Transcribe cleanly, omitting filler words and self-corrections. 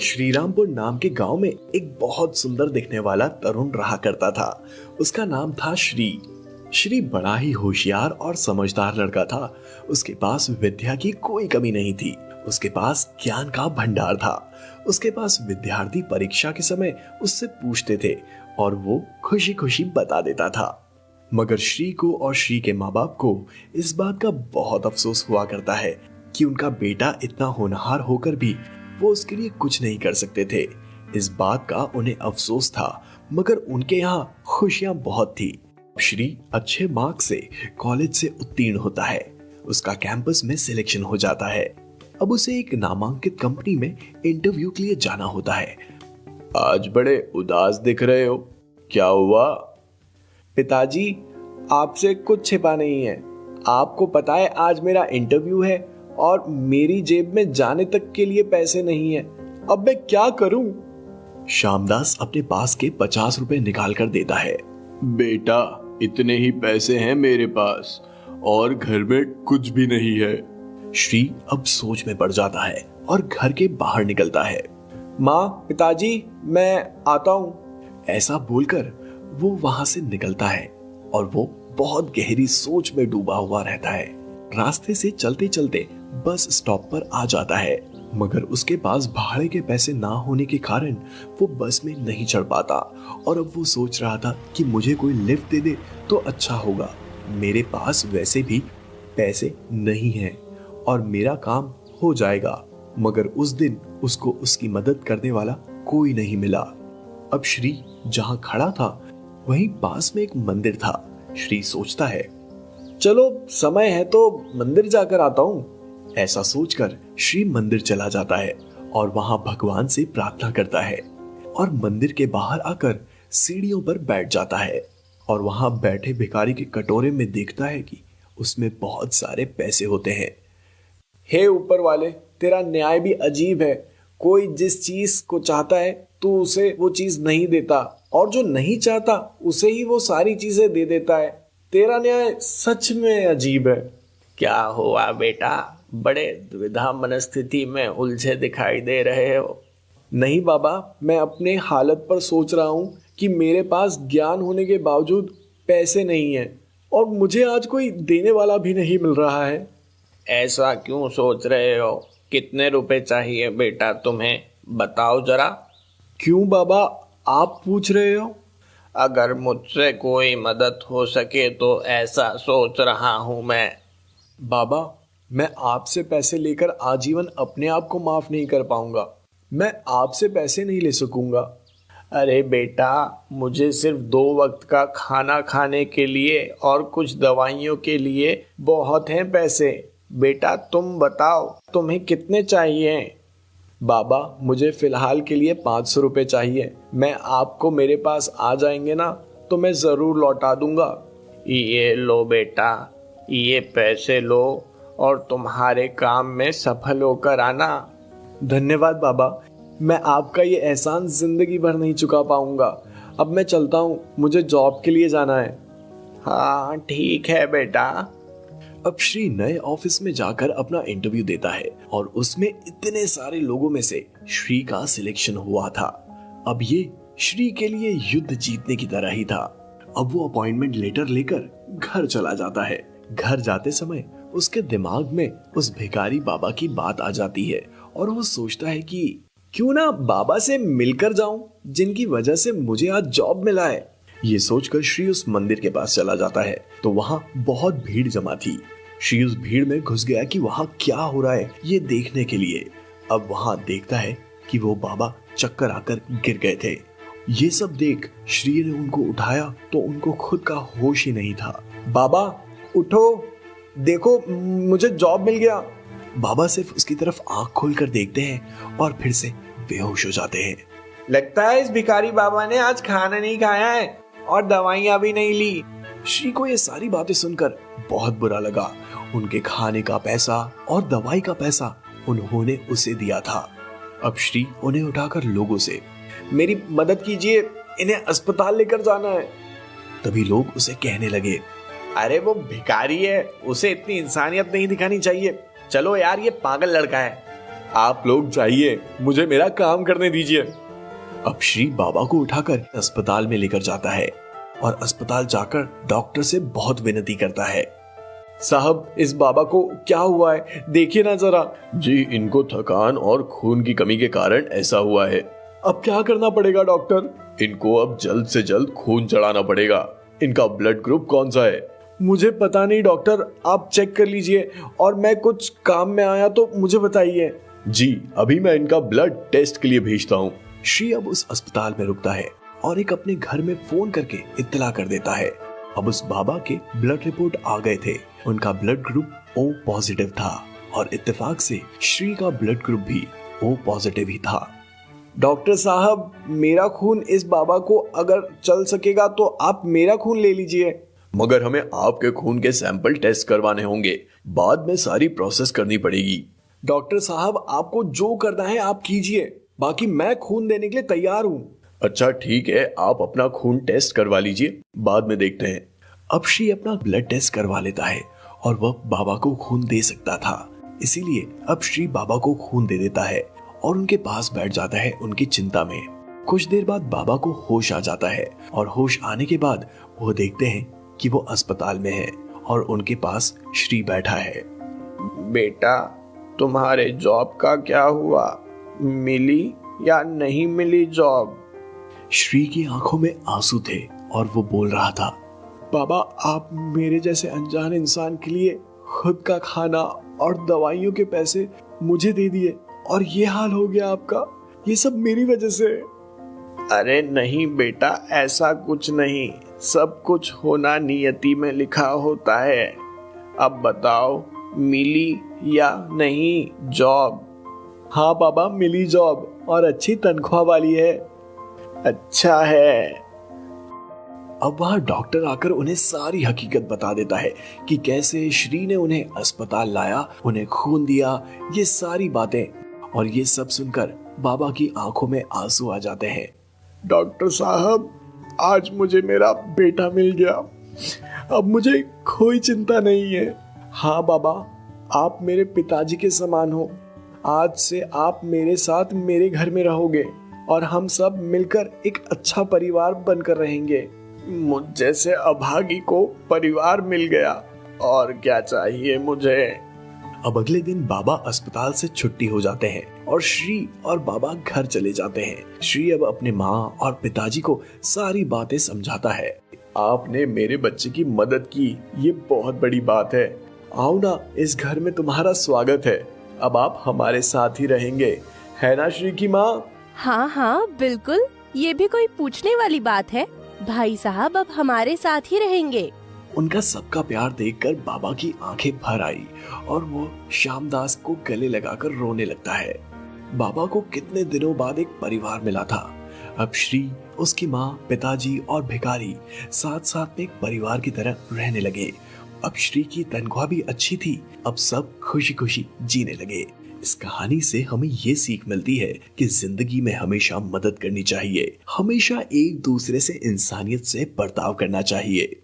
श्रीरामपुर नाम के गांव में एक बहुत सुंदर दिखने वाला तरुण रहा करता था। उसका नाम था श्री। श्री बड़ा ही होशियार और समझदार लड़का था। उसके पास विद्या की कोई कमी नहीं थी। उसके पास ज्ञान का भंडार था। उसके पास विद्यार्थी परीक्षा के समय उससे पूछते थे और वो खुशी खुशी बता देता था। मगर श्री को और श्री के माँ बाप को इस बात का बहुत अफसोस हुआ करता है कि उनका बेटा इतना होनहार होकर भी वो उसके लिए कुछ नहीं कर सकते थे। इस बात का उन्हें अफसोस था, मगर उनके यहाँ खुशियां बहुत थी। श्री अच्छे मार्क्स से कॉलेज से उत्तीर्ण होता है। उसका कैंपस में सिलेक्शन हो जाता है। अब उसे एक नामांकित कंपनी में इंटरव्यू के लिए जाना होता है। आज बड़े उदास दिख रहे हो, क्या हुआ? पिताजी, आपसे कुछ छिपा नहीं है। आपको पता है आज मेरा इंटरव्यू है और मेरी जेब में जाने तक के लिए पैसे नहीं है। अब मैं क्या करूं? श्यामदास अपने पास के 50 रुपए निकाल कर देता है। बेटा, इतने ही पैसे हैं मेरे पास और घर में कुछ भी नहीं है। श्री अब सोच में पड़ जाता है और घर के बाहर निकलता है। माँ, पिताजी, मैं आता हूँ। ऐसा बोलकर वो वहां से निकलता है और वो बहुत गहरी सोच में डूबा हुआ रहता है। रास्ते से चलते चलते बस स्टॉप पर आ जाता है, मगर उसके पास भाड़े के पैसे ना होने के कारण वो बस में नहीं चढ़ पाता। और अब वो सोच रहा था कि मुझे कोई लिफ्ट दे दे तो अच्छा होगा। मेरे पास वैसे भी पैसे नहीं हैं और मेरा काम हो जाएगा। मगर उस दिन उसको उसकी मदद करने वाला कोई नहीं मिला। अब श्री जहां खड़ा था वहीं पास में एक मंदिर था। श्री सोचता है, चलो समय है तो मंदिर जाकर आता हूँ। ऐसा सोचकर श्री मंदिर चला जाता है और वहां भगवान से प्रार्थना करता है और मंदिर के बाहर आकर सीढ़ियों पर बैठ जाता है और वहां बैठे भिखारी के कटोरे में देखता है कि उसमें बहुत सारे पैसे होते हैं। हे ऊपर वाले, तेरा न्याय भी अजीब है। कोई जिस चीज को चाहता है तो उसे वो चीज नहीं देता, और जो नहीं चाहता उसे ही वो सारी चीजें दे देता है। तेरा न्याय सच में अजीब है। क्या हुआ बेटा, बड़े द्विधा मनस्थिति में उलझे दिखाई दे रहे हो? नहीं बाबा, मैं अपने हालत पर सोच रहा हूँ कि मेरे पास ज्ञान होने के बावजूद पैसे नहीं है और मुझे आज कोई देने वाला भी नहीं मिल रहा है। ऐसा क्यों सोच रहे हो? कितने रुपए चाहिए बेटा तुम्हें, बताओ जरा। क्यों बाबा, आप पूछ रहे हो? अगर मुझसे कोई मदद हो सके तो ऐसा सोच रहा हूँ मैं। बाबा, मैं आपसे पैसे लेकर आजीवन अपने आप को माफ नहीं कर पाऊंगा। मैं आपसे पैसे नहीं ले सकूंगा। अरे बेटा, मुझे सिर्फ 2 वक्त का खाना खाने के लिए और कुछ दवाइयों के लिए बहुत हैं पैसे। बेटा तुम बताओ, तुम्हें कितने चाहिए? बाबा, मुझे फिलहाल के लिए 500 रुपये चाहिए। मैं आपको मेरे पास आ जाएंगे ना तो मैं ज़रूर लौटा दूंगा। ये लो बेटा, ये पैसे लो और तुम्हारे काम में सफल होकर आना। धन्यवाद बाबा, मैं आपका ये एहसान जिंदगी भर नहीं चुका पाऊंगा। अब मैं चलता हूँ, मुझे जॉब के लिए जाना है। हाँ ठीक है बेटा। अब श्री नए ऑफिस में जाकर अपना इंटरव्यू देता है और उसमें इतने सारे लोगों में से श्री का सिलेक्शन हुआ था। अब ये श्री के लिए युद्ध जीतने की तरह ही था। अब वो अपॉइंटमेंट लेटर लेकर घर चला जाता है। घर जाते समय उसके दिमाग में उस भिखारी बाबा की बात आ जाती है और वो सोचता है कि क्यों ना बाबा से मिलकर जाऊं, जिनकी वजह से मुझे आज जॉब मिला है। ये सोचकर श्री उस मंदिर के पास चला जाता है तो वहां बहुत भीड़ जमा थी। श्री उस भीड़ में घुस गया कि वहां क्या हो रहा है ये देखने के लिए। अब वहां देखता है कि वो बाबा चक्कर आकर गिर गए थे। ये सब देख श्री ने उनको उठाया तो उनको खुद का होश ही नहीं था। बाबा उठो, देखो मुझे जॉब मिल गया। बाबा सिर्फ उसकी तरफ आंख खोलकर देखते हैं और फिर से बेहोश हो जाते हैं। लगता है इस भिखारी बाबा ने आज खाना नहीं खाया है और दवाइयां भी नहीं ली। श्री को ये सारी बातें सुनकर बहुत बुरा लगा। उनके खाने का पैसा और दवाई का पैसा उन्होंने उसे दिया था। अब श्री उन्हें उठाकर लोगों से, मेरी मदद कीजिए, इन्हें अस्पताल लेकर जाना है। तभी लोग उसे कहने लगे, अरे वो भिखारी है, उसे इतनी इंसानियत नहीं दिखानी चाहिए। चलो यार, ये पागल लड़का है। आप लोग जाइए, मुझे मेरा काम करने दीजिए। अब श्री बाबा को उठाकर अस्पताल में लेकर जाता है और अस्पताल जाकर डॉक्टर से बहुत विनती करता है। साहब, इस बाबा को क्या हुआ है, देखिए ना जरा। जी, इनको थकान और खून की कमी के कारण ऐसा हुआ है। अब क्या करना पड़ेगा डॉक्टर? इनको अब जल्द से जल्द खून चढ़ाना पड़ेगा। इनका ब्लड ग्रुप कौन सा है? मुझे पता नहीं डॉक्टर, आप चेक कर लीजिए और मैं कुछ काम में आया तो मुझे बताइए। जी, अभी मैं इनका ब्लड टेस्ट के लिए भेजता हूँ। श्री अब उस अस्पताल में रुकता है और एक अपने घर में फोन करके इत्तला कर देता है। अब उस बाबा के ब्लड रिपोर्ट आ गए थे। उनका ब्लड ग्रुप O पॉजिटिव था और इत्तेफाक से श्री का ब्लड ग्रुप भी O पॉजिटिव ही था। डॉक्टर साहब, मेरा खून इस बाबा को अगर चल सकेगा तो आप मेरा खून ले लीजिए। मगर हमें आपके खून के सैंपल टेस्ट करवाने होंगे, बाद में सारी प्रोसेस करनी पड़ेगी। डॉक्टर साहब, आपको जो करना है आप कीजिए, बाकी मैं खून देने के लिए तैयार हूँ। अच्छा ठीक है, आप अपना खून टेस्ट करवा लीजिए, बाद में देखते हैं। अब श्री अपना ब्लड टेस्ट करवा लेता है और वह बाबा को खून दे सकता था, इसीलिए अब श्री बाबा को खून दे देता है और उनके पास बैठ जाता है उनकी चिंता में। कुछ देर बाद बाबा को होश आ जाता है और होश आने के बाद वो देखते हैं कि वो अस्पताल में है और उनके पास श्री बैठा है। बेटा, तुम्हारे जॉब का क्या हुआ? मिली या नहीं मिली जॉब? श्री की आंखों में आंसू थे और वो बोल रहा था, बाबा, आप मेरे जैसे अनजान इंसान के लिए खुद का खाना और दवाइयों के पैसे मुझे दे दिए और ये हाल हो गया आपका। ये सब मेरी वजह से। अरे नहीं बेटा, ऐसा कुछ नहीं, सब कुछ होना नियति में लिखा होता है। अब बताओ, मिली या नहीं जॉब? हाँ बाबा, मिली जॉब और अच्छी तनख्वाह वाली है। अच्छा है। अब वह डॉक्टर आकर उन्हें सारी हकीकत बता देता है कि कैसे श्री ने उन्हें अस्पताल लाया, उन्हें खून दिया, ये सारी बातें। और ये सब सुनकर बाबा की आंखों में आंसू आ जाते हैं। डॉक्टर साहब, आज मुझे मेरा बेटा मिल गया, अब मुझे कोई चिंता नहीं है। हाँ बाबा, आप मेरे पिताजी के समान हो। आज से आप मेरे साथ मेरे घर में रहोगे और हम सब मिलकर एक अच्छा परिवार बनकर रहेंगे। मुझ जैसे अभागी को परिवार मिल गया, और क्या चाहिए मुझे। अब अगले दिन बाबा अस्पताल से छुट्टी हो जाते हैं और श्री और बाबा घर चले जाते हैं। श्री अब अपने माँ और पिताजी को सारी बातें समझाता है। आपने मेरे बच्चे की मदद की, ये बहुत बड़ी बात है। आओ ना, इस घर में तुम्हारा स्वागत है। अब आप हमारे साथ ही रहेंगे, है ना श्री की माँ? हाँ हाँ बिल्कुल, ये भी कोई पूछने वाली बात है। भाई साहब अब हमारे साथ ही रहेंगे। उनका सबका प्यार देखकर बाबा की आंखें भर आई और वो श्यामदास को गले लगाकर रोने लगता है। बाबा को कितने दिनों बाद एक परिवार मिला था। अब श्री, उसकी माँ, पिताजी और भिखारी साथ साथ में एक परिवार की तरह रहने लगे। अब श्री की तनख्वाह भी अच्छी थी। अब सब खुशी खुशी जीने लगे। इस कहानी से हमें ये सीख मिलती है कि जिंदगी में हमेशा मदद करनी चाहिए, हमेशा एक दूसरे से इंसानियत से बर्ताव करना चाहिए।